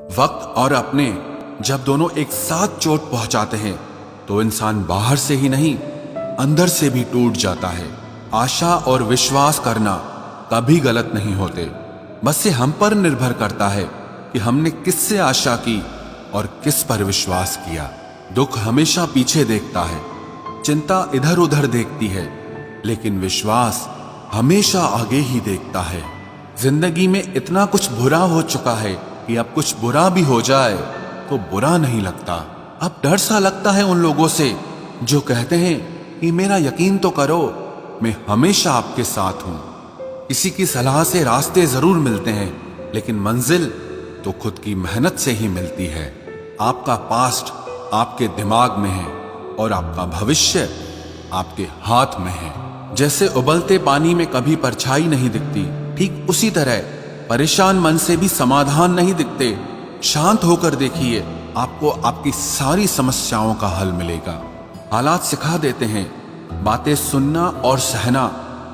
वक्त और अपने जब दोनों एक साथ चोट पहुंचाते हैं तो इंसान बाहर से ही नहीं अंदर से भी टूट जाता है। आशा और विश्वास करना कभी गलत नहीं होते, बस ये हम पर निर्भर करता है कि हमने किससे आशा की और किस पर विश्वास किया। दुख हमेशा पीछे देखता है, चिंता इधर उधर देखती है, लेकिन विश्वास हमेशा आगे ही देखता है। जिंदगी में इतना कुछ बुरा हो चुका है कि अब कुछ बुरा भी हो जाए तो बुरा नहीं लगता। अब डर सा लगता है उन लोगों से जो कहते हैं कि मेरा यकीन तो करो, मैं हमेशा आपके साथ हूं। किसी की सलाह से रास्ते जरूर मिलते हैं, लेकिन मंजिल तो खुद की मेहनत से ही मिलती है। आपका पास्ट आपके दिमाग में है और आपका भविष्य आपके हाथ में है। जैसे उबलते पानी में कभी परछाई नहीं दिखती, ठीक उसी तरह परेशान मन से भी समाधान नहीं दिखते। शांत होकर देखिए, आपको आपकी सारी समस्याओं का हल मिलेगा। हालात सिखा देते हैं बातें सुनना और सहना,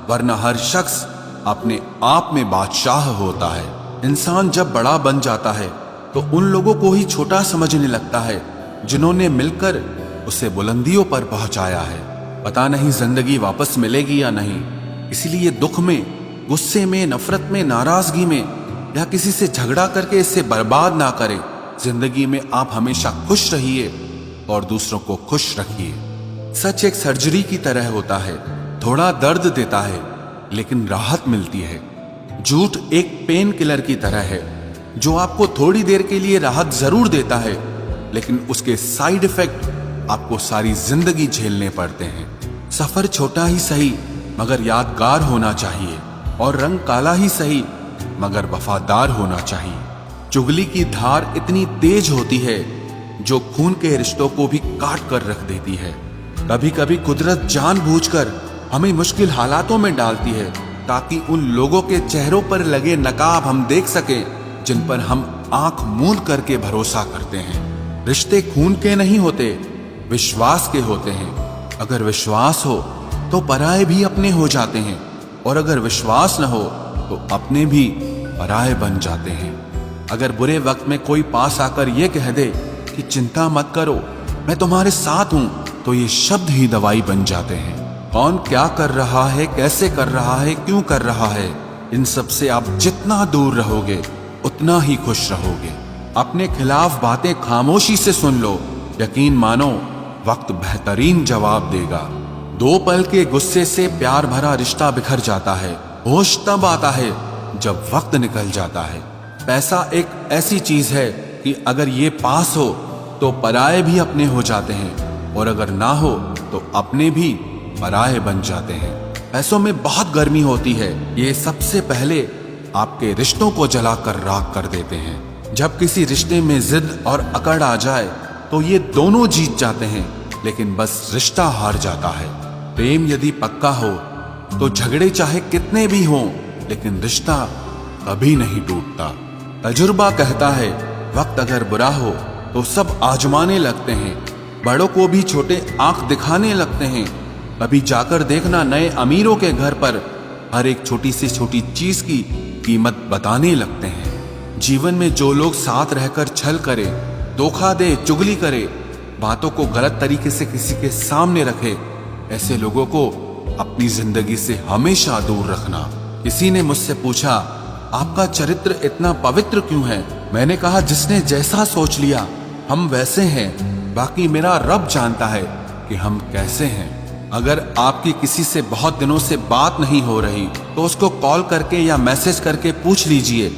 वरना हर शख्स अपने आप में बादशाह होता है। इंसान जब बड़ा बन जाता है तो उन लोगों को ही छोटा समझने लगता है जिन्होंने मिलकर उसे बुलंदियों पर पहुंचाया है। पता नहीं जिंदगी वापस मिलेगी या नहीं, इसलिए दुख में, गुस्से में, नफरत में, नाराजगी में या किसी से झगड़ा करके इसे बर्बाद ना करें। जिंदगी में आप हमेशा खुश रहिए और दूसरों को खुश रखिए। सच एक सर्जरी की तरह होता है, थोड़ा दर्द देता है लेकिन राहत मिलती है। झूठ एक पेन किलर की तरह है जो आपको थोड़ी देर के लिए राहत जरूर देता है, लेकिन उसके साइड इफेक्ट आपको सारी जिंदगी झेलने पड़ते हैं। सफर छोटा ही सही मगर यादगार होना चाहिए, और रंग काला ही सही मगर वफादार होना चाहिए। चुगली की धार इतनी तेज होती है जो खून के रिश्तों को भी काट कर रख देती है। कभी कभी कुदरत जानबूझकर हमें मुश्किल हालातों में डालती है ताकि उन लोगों के चेहरों पर लगे नकाब हम देख सकें जिन पर हम आंख मूंद करके भरोसा करते हैं। रिश्ते खून के नहीं होते, विश्वास के होते हैं। अगर विश्वास हो तो पराये भी अपने हो जाते हैं, और अगर विश्वास न हो तो अपने भी पराये बन जाते हैं। अगर बुरे वक्त में कोई पास आकर यह कह दे कि चिंता मत करो, मैं तुम्हारे साथ हूं, तो ये शब्द ही दवाई बन जाते हैं। कौन क्या कर रहा है, कैसे कर रहा है, क्यों कर रहा है, इन सब से आप जितना दूर रहोगे उतना ही खुश रहोगे। अपने खिलाफ बातें खामोशी से सुन लो, यकीन मानो वक्त बेहतरीन जवाब देगा। दो पल के गुस्से से प्यार भरा रिश्ता बिखर जाता है। होश तब आता है जब वक्त निकल जाता है। पैसा एक ऐसी चीज है कि अगर ये पास हो तो पराये भी अपने हो जाते हैं, और अगर ना हो तो अपने भी पराये बन जाते हैं। पैसों में बहुत गर्मी होती है, ये सबसे पहले आपके रिश्तों को जलाकर राख कर देते हैं। जब किसी रिश्ते में जिद और अकड़ आ जाए तो ये दोनों जीत जाते हैं, लेकिन बस रिश्ता हार जाता है। प्रेम यदि पक्का हो तो झगड़े चाहे कितने भी हों, लेकिन रिश्ता कभी नहीं टूटता। तजुर्बा कहता है वक्त अगर बुरा हो तो सब आजमाने लगते हैं, बड़ों को भी छोटे आंख दिखाने लगते हैं। कभी जाकर देखना नए अमीरों के घर पर हर एक छोटी से छोटी चीज की कीमत बताने लगते हैं। जीवन में जो लोग साथ रहकर छल करे, धोखा दे, चुगली करे, बातों को गलत तरीके से किसी के सामने रखे, ऐसे लोगों को अपनी जिंदगी से हमेशा दूर रखना। किसी ने मुझसे पूछा, आपका चरित्र इतना पवित्र क्यों है? मैंने कहा, जिसने जैसा सोच लिया हम वैसे हैं, बाकी मेरा रब जानता है कि हम कैसे हैं। अगर आपकी किसी से बहुत दिनों से बात नहीं हो रही तो उसको कॉल करके या मैसेज करके पूछ लीजिए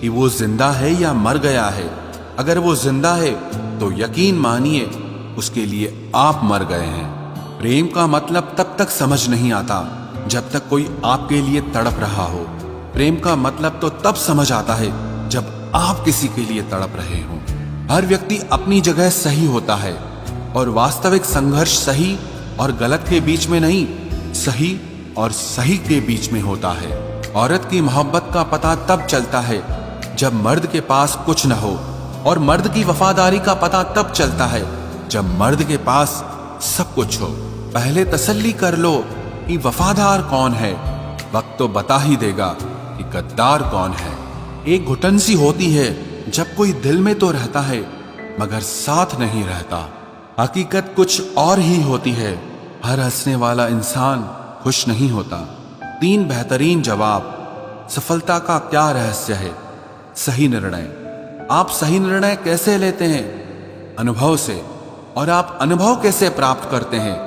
कि वो जिंदा है या मर गया है। अगर वो जिंदा है तो यकीन मानिए उसके लिए आप मर गए हैं। प्रेम का मतलब तब तक समझ नहीं आता जब तक कोई आपके लिए तड़प रहा हो। प्रेम का मतलब तो तब समझ आता है जब आप किसी के लिए तड़प रहे हो। हर व्यक्ति अपनी जगह सही होता है, और वास्तविक संघर्ष सही और गलत के बीच में नहीं, सही और सही के बीच में होता है। औरत की मोहब्बत का पता तब चलता है जब मर्द के पास कुछ न हो, और मर्द की वफादारी का पता तब चलता है जब मर्द के पास सब कुछ हो। पहले तसल्ली कर लो कि वफादार कौन है, वक्त तो बता ही देगा कि गद्दार कौन है। एक घुटन सी होती है जब कोई दिल में तो रहता है मगर साथ नहीं रहता। हकीकत कुछ और ही होती है। हर हंसने वाला इंसान खुश नहीं होता। 3 बेहतरीन जवाब। सफलता का क्या रहस्य है? सही निर्णय। आप सही निर्णय कैसे लेते हैं? अनुभव से। और आप अनुभव कैसे प्राप्त करते हैं?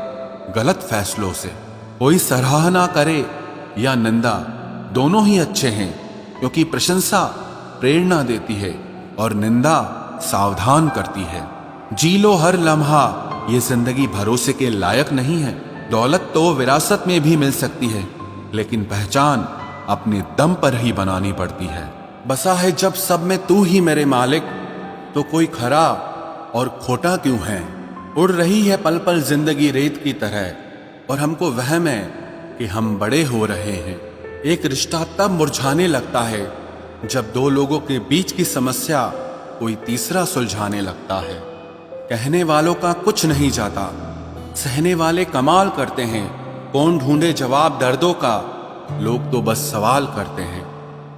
गलत फैसलों से। कोई सराहना करे या निंदा, दोनों ही अच्छे हैं, क्योंकि प्रशंसा प्रेरणा देती है और निंदा सावधान करती है। जी लो हर लम्हा, ये जिंदगी भरोसे के लायक नहीं है। दौलत तो विरासत में भी मिल सकती है, लेकिन पहचान अपने दम पर ही बनानी पड़ती है। बसा है जब सब में तू ही मेरे मालिक, तो कोई खरा और खोटा क्यों है? उड़ रही है पल पल जिंदगी रेत की तरह, और हमको वहम है कि हम बड़े हो रहे हैं। एक रिश्ता तब मुरझाने लगता है जब 2 लोगों के बीच की समस्या कोई तीसरा सुलझाने लगता है। कहने वालों का कुछ नहीं जाता, सहने वाले कमाल करते हैं। कौन ढूंढे जवाब दर्दों का, लोग तो बस सवाल करते हैं।